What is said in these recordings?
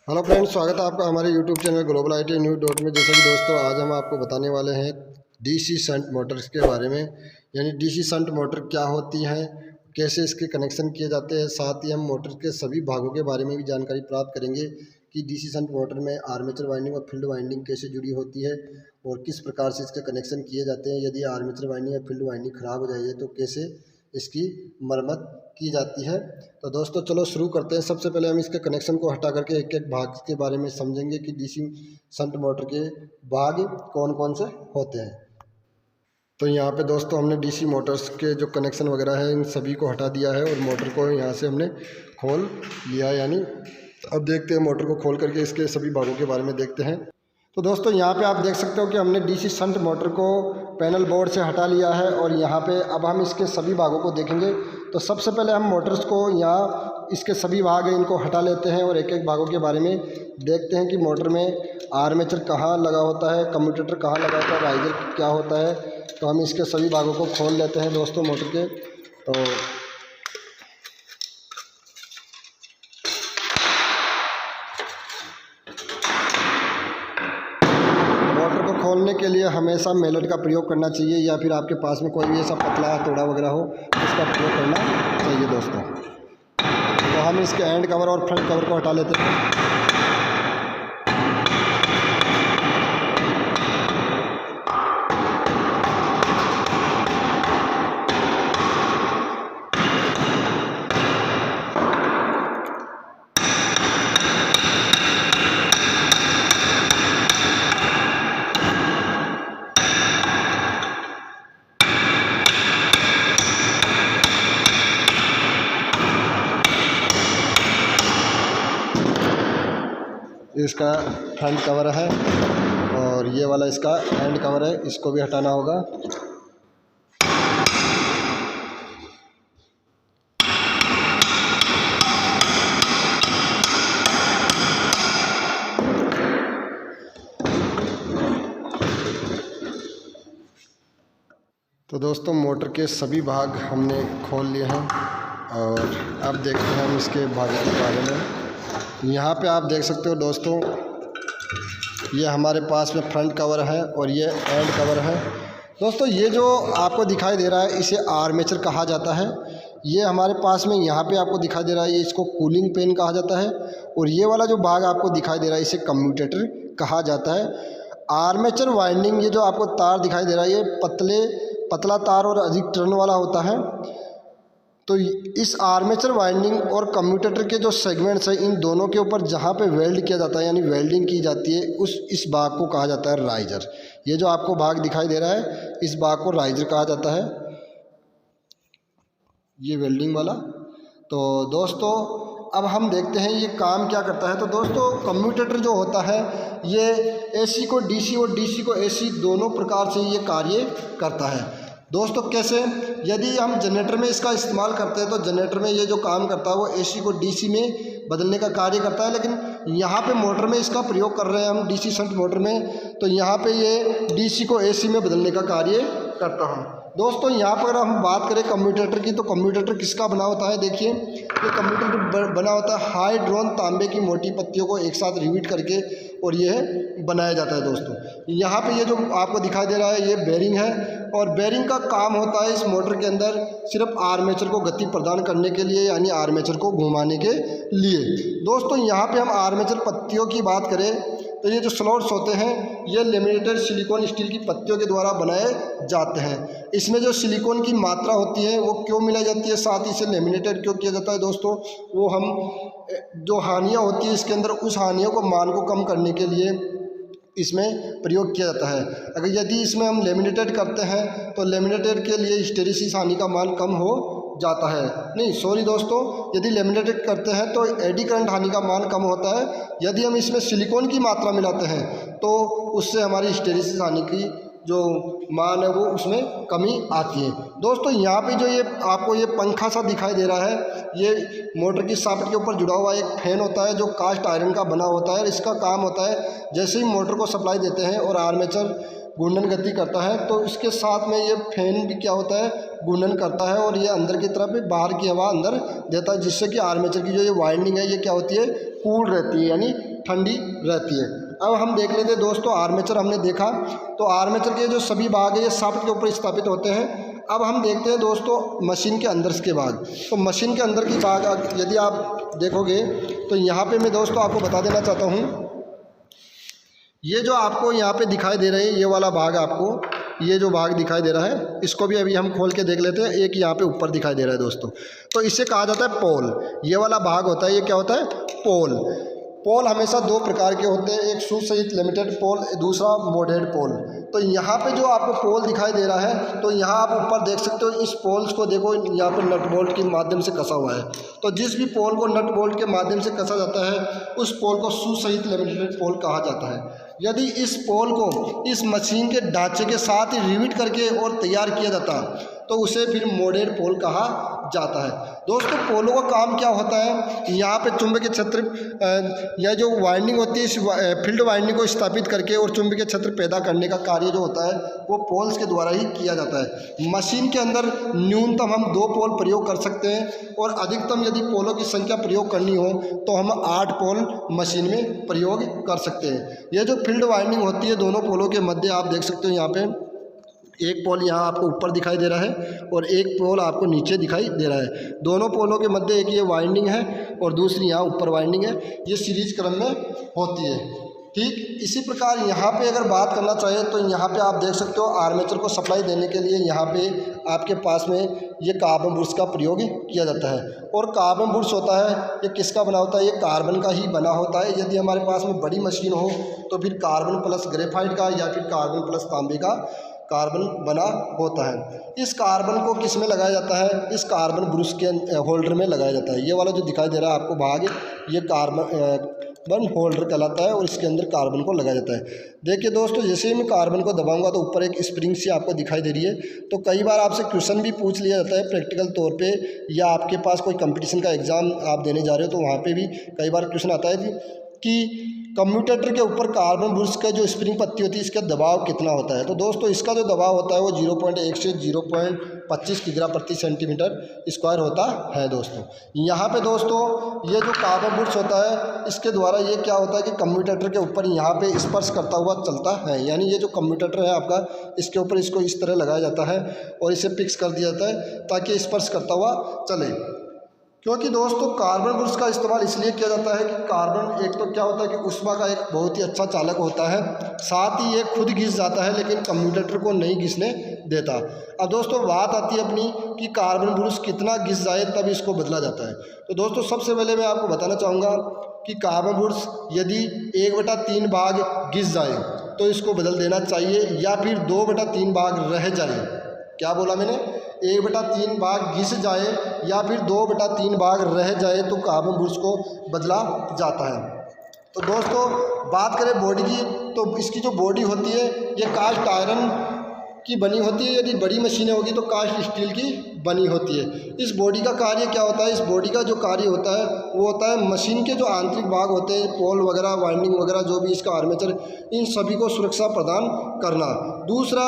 Hello friends, स्वागत है आपका हमारे YouTube channel global IT news dot में। जैसे कि दोस्तों, आज हम आपको बताने वाले हैं DC शंट मोटर्स के बारे में। यानी DC शंट मोटर क्या होती हैं, कैसे इसके कनेक्शन किए जाते हैं, साथ ही हम मोटर के सभी भागों के बारे में भी जानकारी प्राप्त करेंगे कि DC शंट मोटर में आर्मेचर वाइंडिंग और फील्ड वाइंडिंग कैसे जुड़ी होती है और किस प्रकार से इसके कनेक्शन किए जाते हैं। यदि आर्मेचर वाइंडिंग और फील्ड वाइंडिंग ख़राब हो जाए तो कैसे इसकी मरम्मत की जाती है। तो दोस्तों चलो शुरू करते हैं। सबसे पहले हम इसके कनेक्शन को हटा करके एक एक भाग के बारे में समझेंगे कि DC शंट मोटर के भाग कौन कौन से होते हैं। तो यहाँ पे दोस्तों हमने DC मोटर्स के जो कनेक्शन वगैरह है इन सभी को हटा दिया है और मोटर को यहाँ से हमने खोल लिया। यानी अब देखते हैं मोटर को खोल करके इसके सभी भागों के बारे में देखते हैं। तो दोस्तों यहाँ पे आप देख सकते हो कि हमने DC शंट मोटर को पैनल बोर्ड से हटा लिया है और यहाँ पे अब हम इसके सभी भागों को देखेंगे। तो सबसे पहले हम मोटर्स को यहाँ इसके सभी भाग हैं इनको हटा लेते हैं और एक एक भागों के बारे में देखते हैं कि मोटर में आर्मेचर कहाँ लगा होता है, कम्यूटेटर कहाँ लगा होता है, राइजर क्या होता है। तो हम इसके सभी भागों को खोल लेते हैं दोस्तों मोटर के। तो मोटर को खोलने के लिए हमेशा मेलट का प्रयोग करना चाहिए या फिर आपके पास में कोई भी ऐसा पतला हथौड़ा वगैरह हो उसका प्रयोग करना चाहिए दोस्तों। तो हम इसके एंड कवर और फ्रंट कवर को हटा लेते हैं। इसका फ्रंट कवर है और ये वाला इसका एंड कवर है, इसको भी हटाना होगा। तो दोस्तों मोटर के सभी भाग हमने खोल लिए हैं और अब देखते हैं हम इसके भागों के बारे में। यहाँ पे आप देख सकते हो दोस्तों, ये हमारे पास में फ्रंट कवर है और ये एंड कवर है। दोस्तों ये जो आपको दिखाई दे रहा है इसे आर्मेचर कहा जाता है। ये हमारे पास में यहाँ पे आपको दिखाई दे रहा है, ये इसको कूलिंग पेन कहा जाता है। और ये वाला जो भाग आपको दिखाई दे रहा है इसे कम्यूटेटर कहा जाता है। आर्मेचर वाइंडिंग, ये जो आपको तार दिखाई दे रहा है ये पतला तार और अधिक टर्न वाला होता है। तो इस आर्मेचर वाइंडिंग और कम्यूटेटर के जो सेगमेंट्स हैं इन दोनों के ऊपर जहाँ पे वेल्ड किया जाता है यानी वेल्डिंग की जाती है इस भाग को कहा जाता है राइजर। ये जो आपको भाग दिखाई दे रहा है इस भाग को राइजर कहा जाता है, ये वेल्डिंग वाला। तो दोस्तों अब हम देखते हैं ये काम क्या करता है। तो दोस्तों कम्यूटेटर जो होता है ये AC को DC और DC को AC दोनों प्रकार से ये कार्य करता है। दोस्तों कैसे, यदि हम जनरेटर में इसका इस्तेमाल करते हैं तो जनरेटर में ये जो काम करता है वो AC को DC में बदलने का कार्य करता है। लेकिन यहाँ पे मोटर में इसका प्रयोग कर रहे हैं हम DC शंट मोटर में, तो यहाँ पे ये DC को AC में बदलने का कार्य करता है। दोस्तों यहाँ पर अगर हम बात करें कम्यूटेटर की, तो कम्यूटेटर किसका बना होता है। देखिए ये कम्यूटेटर बना होता है हाइड्रोन तांबे की मोटी पत्तियों को एक साथ रिवीट करके और ये बनाया जाता है। दोस्तों यहाँ पे ये जो आपको दिखाई दे रहा है ये बेरिंग है और बेरिंग का काम होता है इस मोटर के अंदर सिर्फ आर्मेचर को गति प्रदान करने के लिए यानी आर्मेचर को घुमाने के लिए। दोस्तों यहाँ पे हम आर्मेचर पत्तियों की बात करें तो ये जो स्लॉट्स होते हैं ये लेमिनेटेड सिलिकॉन स्टील की पत्तियों के द्वारा बनाए जाते हैं। इसमें जो सिलिकॉन की मात्रा होती है वो क्यों मिलाई जाती है, साथ ही इसे लेमिनेटेड क्यों किया जाता है दोस्तों, वो हम जो हानियाँ होती है इसके अंदर उस हानियों को मान को कम करने के लिए इसमें प्रयोग किया जाता है। अगर यदि इसमें हम लेमिनेटेड करते हैं तो लेमिनेटेड के लिए हिस्टेरिसिस हानि का मान कम हो जाता है। नहीं सॉरी दोस्तों, यदि लेमिनेटेड करते हैं तो एडी करंट हानि का मान कम होता है। यदि हम इसमें सिलिकॉन की मात्रा मिलाते हैं तो उससे हमारी हिस्टेरिसिस हानि की जो मान है वो उसमें कमी आती है। दोस्तों यहाँ पे जो ये आपको ये पंखा सा दिखाई दे रहा है ये मोटर की शाफ्ट के ऊपर जुड़ा हुआ एक फैन होता है जो कास्ट आयरन का बना होता है। इसका काम होता है जैसे ही मोटर को सप्लाई देते हैं और आर्मेचर घूर्णन गति करता है तो इसके साथ में ये फैन भी क्या होता है घूर्णन करता है और ये अंदर की तरफ बाहर की हवा अंदर देता है, जिससे कि आर्मेचर की जो ये वाइंडिंग है ये क्या होती है कूल रहती है यानी ठंडी रहती है। अब हम देख लेते हैं दोस्तों आर्मेचर हमने देखा, तो आर्मेचर के जो सभी भाग है ये शाफ्ट के ऊपर स्थापित होते हैं। अब हम देखते हैं दोस्तों मशीन के अंदर के भाग। तो मशीन के अंदर की भाग यदि आप देखोगे तो यहाँ पे मैं दोस्तों आपको बता देना चाहता हूँ, ये जो आपको यहाँ पे दिखाई दे रहे हैं ये वाला भाग, आपको ये जो भाग दिखाई दे रहा है इसको भी अभी हम खोल के देख लेते हैं। एक यहाँ पे ऊपर दिखाई दे रहा है दोस्तों, तो इसे कहा जाता है पोल। ये वाला भाग होता है, ये क्या होता है? पोल। पोल हमेशा दो प्रकार के होते हैं, एक सुसहित लिमिटेड पोल, दूसरा मोडेड पोल। तो यहाँ पे जो आपको पोल दिखाई दे रहा है, तो यहाँ आप ऊपर देख सकते हो, इस पोल्स को देखो, यहाँ पे नट बोल्ट के माध्यम से कसा हुआ है। तो जिस भी पोल को नट बोल्ट के माध्यम से कसा जाता है उस पोल को सुसहित लिमिटेड पोल कहा जाता है। यदि इस पोल को इस मशीन के ढांचे के साथ ही रिविट करके और तैयार किया जाता तो उसे फिर मोडेड पोल कहा जाता है। दोस्तों पोलों का काम क्या होता है, यहाँ पे चुंबकीय क्षेत्र या जो वाइंडिंग होती है इस फील्ड वाइंडिंग को स्थापित करके और चुंबकीय क्षेत्र पैदा करने का कार्य जो होता है वो पोल्स के द्वारा ही किया जाता है। मशीन के अंदर न्यूनतम हम 2 पोल प्रयोग कर सकते हैं और अधिकतम यदि पोलों की संख्या प्रयोग करनी हो तो हम 8 पोल मशीन में प्रयोग कर सकते हैं। ये जो फील्ड वाइंडिंग होती है दोनों पोलों के मध्य आप देख सकते हो, यहाँ पे एक पोल यहाँ आपको ऊपर दिखाई दे रहा है और एक पोल आपको नीचे दिखाई दे रहा है। दोनों पोलों के मध्य एक ये वाइंडिंग है और दूसरी यहाँ ऊपर वाइंडिंग है। ये सीरीज क्रम में होती है। ठीक इसी प्रकार यहाँ पे अगर बात करना चाहिए तो यहाँ पे आप देख सकते हो आर्मेचर को सप्लाई देने के लिए यहाँ पे आपके पास में ये कार्बन बुर्स का प्रयोग किया जाता है। और कार्बन बुर्स होता है ये किसका बना होता है? ये कार्बन का ही बना होता है। यदि हमारे पास में बड़ी मशीन हो तो फिर कार्बन प्लस ग्रेफाइट का या फिर कार्बन प्लस तांबे का कार्बन बना होता है। इस कार्बन को किस में लगाया जाता है? इस कार्बन ब्रुश के होल्डर में लगाया जाता है। ये वाला जो दिखाई दे रहा है आपको भाग, ये कार्बन होल्डर कहलाता है और इसके अंदर कार्बन को लगाया जाता है। देखिए दोस्तों जैसे ही मैं कार्बन को दबाऊंगा तो ऊपर एक स्प्रिंग सी आपको दिखाई दे रही है। तो कई बार आपसे क्वेश्चन भी पूछ लिया जाता है प्रैक्टिकल तौर पे, या आपके पास कोई कंपटीशन का एग्ज़ाम आप देने जा रहे हो तो वहाँ पे भी कई बार क्वेश्चन आता है कि कम्यूटेटर के ऊपर कार्बन ब्रुश का जो स्प्रिंग पत्ती होती है इसका दबाव कितना होता है। तो दोस्तों इसका जो दबाव होता है वो 0.1 से 0.25 किग्रा प्रति सेंटीमीटर स्क्वायर होता है। दोस्तों यहाँ पे दोस्तों ये जो कार्बन ब्रुश होता है इसके द्वारा ये क्या होता है कि कम्यूटेटर के ऊपर यहाँ पे स्पर्श करता हुआ चलता है। यानी ये जो कम्यूटेटर है आपका इसके ऊपर इसको इस तरह लगाया जाता है और इसे फिक्स कर दिया जाता है ताकि स्पर्श करता हुआ चले। क्योंकि दोस्तों कार्बन ब्रुश का इस्तेमाल इसलिए किया जाता है कि कार्बन एक तो क्या होता है कि ऊष्मा का एक बहुत ही अच्छा चालक होता है, साथ ही ये खुद घिस जाता है लेकिन कम्यूटेटर को नहीं घिसने देता। अब दोस्तों बात आती है अपनी कि कार्बन ब्रुश कितना घिस जाए तब इसको बदला जाता है। तो दोस्तों सबसे पहले मैं आपको बताना चाहूँगा कि कार्बन ब्रुश यदि 1/3 भाग घिस जाए तो इसको बदल देना चाहिए या फिर 2/3 भाग रह जाए। क्या बोला मैंने? 1/3 भाग घिस जाए या फिर 2/3 भाग रह जाए तो कार्बन ब्रुश को बदला जाता है। तो दोस्तों बात करें बॉडी की, तो इसकी जो बॉडी होती है ये कास्ट आयरन की बनी होती है। यदि बड़ी मशीनें होगी तो कास्ट स्टील की बनी होती है। इस बॉडी का कार्य क्या होता है? इस बॉडी का जो कार्य होता है वो होता है मशीन के जो आंतरिक भाग होते हैं, पोल वगैरह, वाइंडिंग वगैरह, जो भी इसका आर्मेचर, इन सभी को सुरक्षा प्रदान करना। दूसरा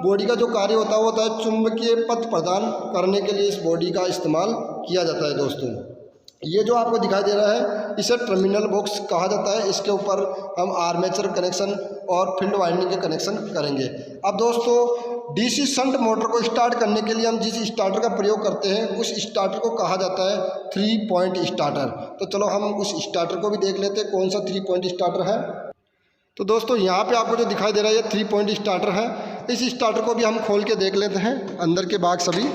बॉडी का जो कार्य होता है वो होता है चुंबकीय पथ प्रदान करने के लिए इस बॉडी का इस्तेमाल किया जाता है। दोस्तों ये जो आपको दिखाई दे रहा है इसे टर्मिनल बॉक्स कहा जाता है। इसके ऊपर हम आर्मेचर कनेक्शन और फील्ड वाइंडिंग के कनेक्शन करेंगे। अब दोस्तों डीसी शंट मोटर को स्टार्ट करने के लिए हम जिस स्टार्टर का प्रयोग करते हैं उस स्टार्टर को कहा जाता है 3 पॉइंट स्टार्टर। तो चलो हम उस स्टार्टर को भी देख लेते हैं कौन सा 3 पॉइंट स्टार्टर है। तो दोस्तों यहाँ पे आपको जो दिखाई दे रहा है ये 3 पॉइंट स्टार्टर है। इस स्टार्टर को भी हम खोल के देख लेते हैं अंदर के भाग सभी।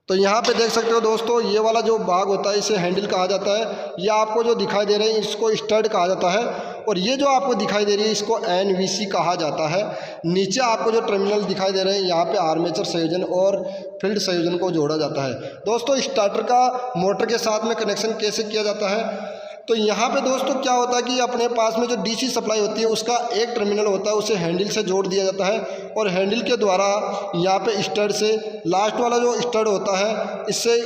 तो यहाँ पे देख सकते हो दोस्तों ये वाला जो भाग होता है इसे हैंडल कहा जाता है। ये आपको जो दिखाई दे रहे हैं इसको स्टड कहा जाता है और ये जो आपको दिखाई दे रही है इसको एनवीसी कहा जाता है। नीचे आपको जो टर्मिनल दिखाई दे रहे हैं यहाँ पे आर्मेचर संयोजन और फील्ड संयोजन को जोड़ा जाता है। दोस्तों स्टार्टर का मोटर के साथ में कनेक्शन कैसे किया जाता है? तो यहाँ पे दोस्तों क्या होता है कि अपने पास में जो डीसी सप्लाई होती है उसका एक टर्मिनल होता है उसे हैंडल से जोड़ दिया जाता है और हैंडल के द्वारा यहाँ पे स्टड से लास्ट वाला जो स्टड होता है इससे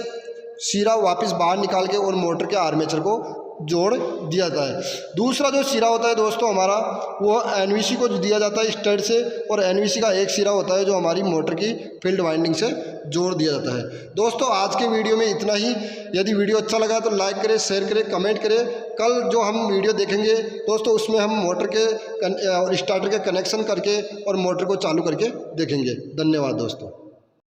सिरा वापस बाहर निकाल के और मोटर के आर्मेचर को जोड़ दिया जाता है। दूसरा जो सिरा होता है दोस्तों हमारा वो एनवीसी को दिया जाता है स्टड से और एनवीसी का एक सिरा होता है जो हमारी मोटर की फील्ड वाइंडिंग से जोड़ दिया जाता है। दोस्तों आज के वीडियो में इतना ही। यदि वीडियो अच्छा लगा तो लाइक करें, शेयर करें, कमेंट करें कल जो हम वीडियो देखेंगे दोस्तों उसमें हम मोटर के और स्टार्टर के कनेक्शन करके और मोटर को चालू करके देखेंगे। धन्यवाद दोस्तों।